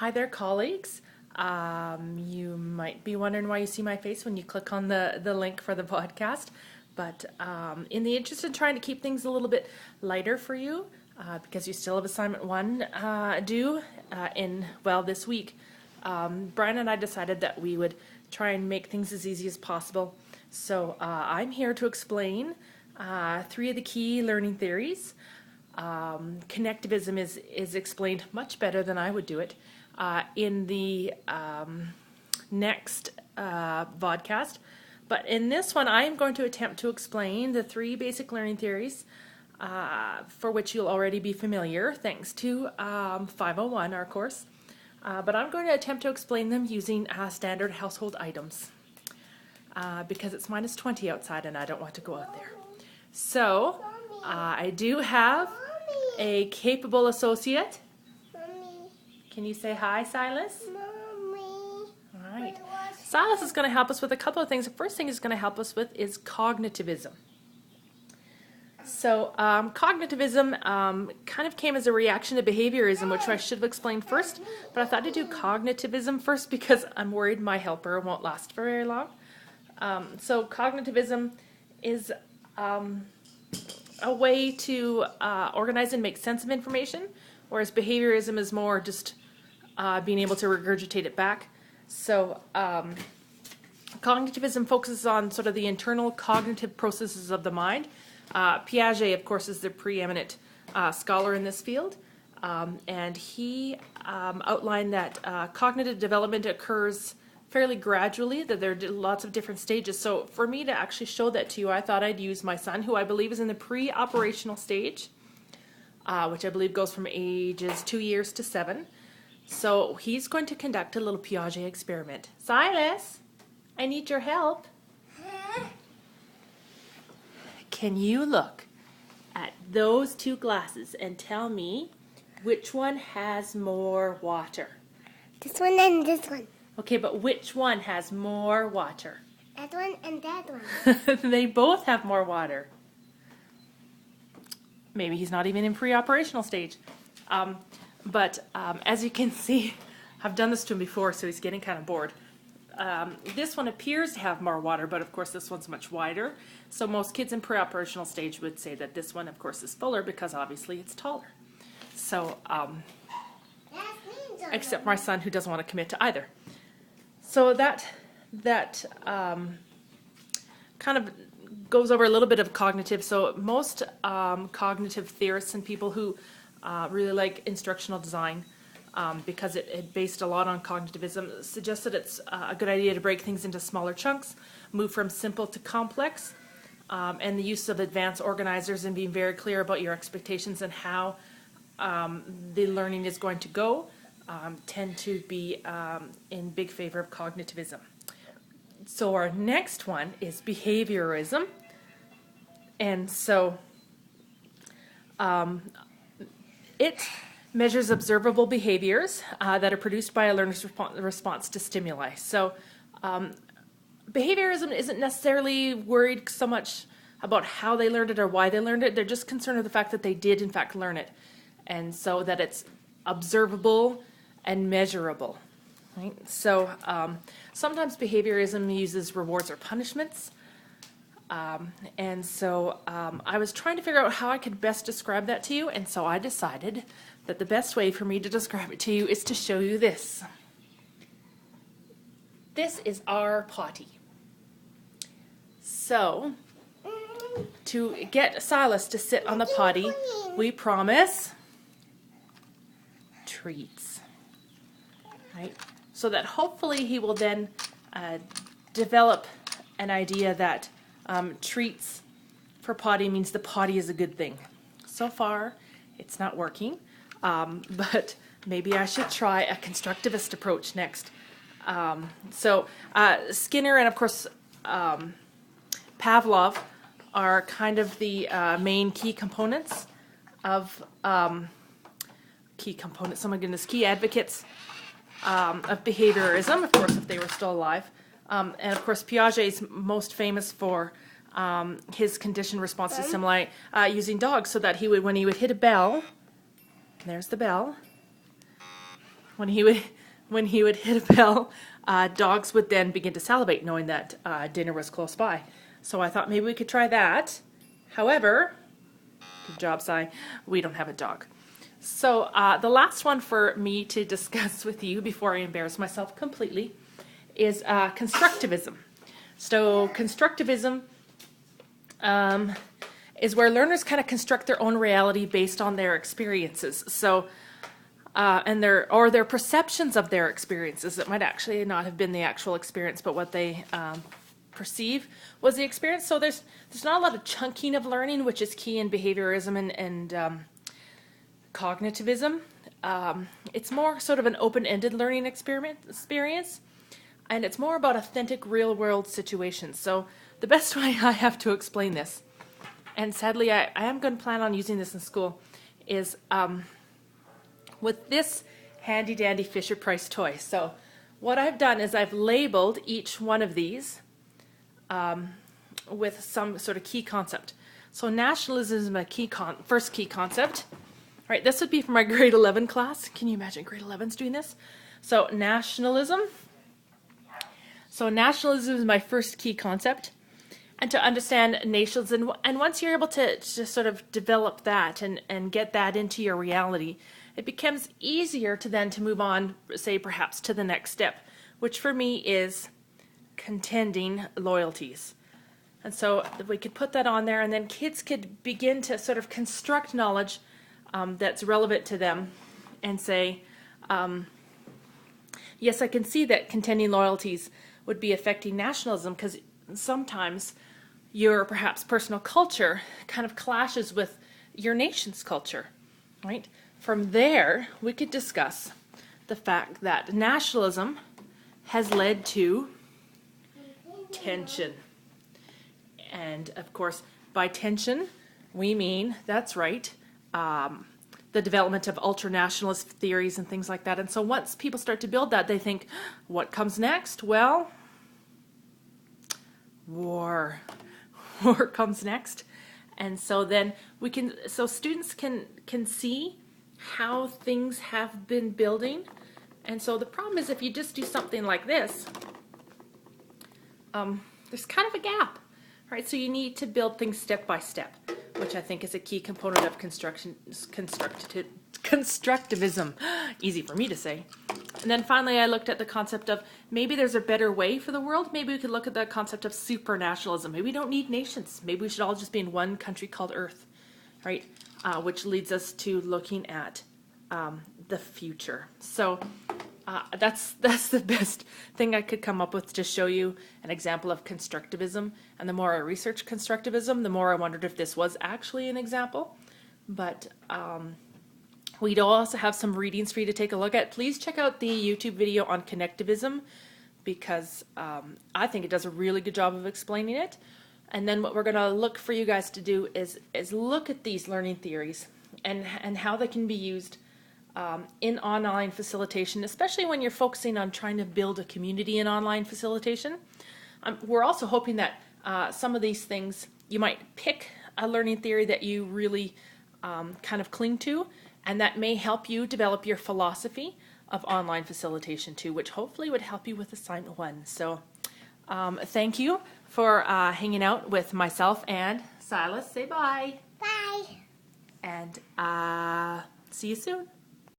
Hi there, colleagues. You might be wondering why you see my face when you click on the link for the podcast, but in the interest of trying to keep things a little bit lighter for you, because you still have assignment one due this week, Brian and I decided that we would try and make things as easy as possible. So I'm here to explain three of the key learning theories. Connectivism is explained much better than I would do it in the next podcast. But in this one, I am going to attempt to explain the three basic learning theories for which you'll already be familiar, thanks to 501, our course. But I'm going to attempt to explain them using standard household items because it's minus 20 outside and I don't want to go out there. So I do have a capable associate. Mommy. Can you say hi, Silas? Mommy. All right. Silas is going to help us with a couple of things. The first thing he's going to help us with is cognitivism. So cognitivism kind of came as a reaction to behaviorism, which I should have explained first, but I thought to do cognitivism first because I'm worried my helper won't last for very long. So cognitivism is a way to organize and make sense of information, whereas behaviorism is more just being able to regurgitate it back. So cognitivism focuses on sort of the internal cognitive processes of the mind. Piaget, of course, is the preeminent scholar in this field, and he outlined that cognitive development occurs fairly gradually, that there are lots of different stages. So for me to actually show that to you, I thought I'd use my son, who I believe is in the pre-operational stage, which I believe goes from ages 2 years to 7. So he's going to conduct a little Piaget experiment. Silas, I need your help. Can you look at those two glasses and tell me which one has more water? This one and this one. Okay, but which one has more water? That one and that one. They both have more water. Maybe he's not even in pre-operational stage. But as you can see, I've done this to him before, so he's getting kind of bored. This one appears to have more water, but of course this one's much wider. So most kids in pre-operational stage would say that this one, of course, is fuller because obviously it's taller. So, except my son, who doesn't want to commit to either. So that kind of goes over a little bit of cognitive. So most cognitive theorists and people who really like instructional design, because it based a lot on cognitivism, suggest that it's a good idea to break things into smaller chunks, move from simple to complex, and the use of advanced organizers and being very clear about your expectations and how the learning is going to go tend to be in big favor of cognitivism. So our next one is behaviorism. And so it measures observable behaviors that are produced by a learner's response to stimuli. So behaviorism isn't necessarily worried so much about how they learned it or why they learned it. They're just concerned with the fact that they did in fact learn it. And so that it's observable and measurable. Right? So sometimes behaviorism uses rewards or punishments. And so I was trying to figure out how I could best describe that to you, and so I decided that the best way for me to describe it to you is to show you this. This is our potty. So, to get Silas to sit on the potty, we promise treats. Right? So that hopefully he will then develop an idea that treats for potty means the potty is a good thing. So far, it's not working, but maybe I should try a constructivist approach next. So Skinner and, of course, Pavlov are kind of the main key components of key advocates of behaviorism, of course, if they were still alive. And of course, Piaget is most famous for his conditioned response to stimuli using dogs, so that when he would hit a bell, there's the bell, when he would hit a bell, dogs would then begin to salivate, knowing that dinner was close by. So I thought maybe we could try that. However, good job, Si, we don't have a dog. So the last one for me to discuss with you before I embarrass myself completely is constructivism. So constructivism is where learners kind of construct their own reality based on their experiences. So and their perceptions of their experiences. It might actually not have been the actual experience, but what they perceive was the experience. So there's not a lot of chunking of learning, which is key in behaviorism and cognitivism. It's more sort of an open-ended learning experience, and it's more about authentic real-world situations. So the best way I have to explain this, and sadly I am going to plan on using this in school, is with this handy-dandy Fisher-Price toy. So what I've done is I've labeled each one of these with some sort of key concept. So nationalism is my first key concept. All right, this would be for my grade 11 class. Can you imagine grade 11's doing this? So nationalism. So nationalism is my first key concept. And to understand nations, and once you're able to just sort of develop that and get that into your reality, it becomes easier to then to move on, say perhaps to the next step, which for me is contending loyalties. And so we could put that on there, and then kids could begin to sort of construct knowledge that's relevant to them and say, yes, I can see that contending loyalties would be affecting nationalism, because sometimes your perhaps personal culture kind of clashes with your nation's culture, right? From there, we could discuss the fact that nationalism has led to tension. And of course, by tension, we mean, that's right, the development of ultra-nationalist theories and things like that. And so once people start to build that, they think, what comes next? Well, war. War comes next. And so then students can see how things have been building. And so the problem is if you just do something like this, there's kind of a gap, right? So you need to build things step by step, which I think is a key component of constructivism. Easy for me to say. And then finally I looked at the concept of maybe there's a better way for the world. Maybe we could look at the concept of supranationalism. Maybe we don't need nations. Maybe we should all just be in one country called Earth, right? Which leads us to looking at the future. So that's the best thing I could come up with to show you an example of constructivism. And the more I researched constructivism, the more I wondered if this was actually an example. But we'd also have some readings for you to take a look at. Please check out the YouTube video on connectivism, because I think it does a really good job of explaining it. And then what we're going to look for you guys to do is look at these learning theories and how they can be used in online facilitation, especially when you're focusing on trying to build a community in online facilitation. We're also hoping that some of these things, you might pick a learning theory that you really kind of cling to, and that may help you develop your philosophy of online facilitation too, which hopefully would help you with assignment 1. So thank you for hanging out with myself and Silas. Say bye. Bye. And see you soon.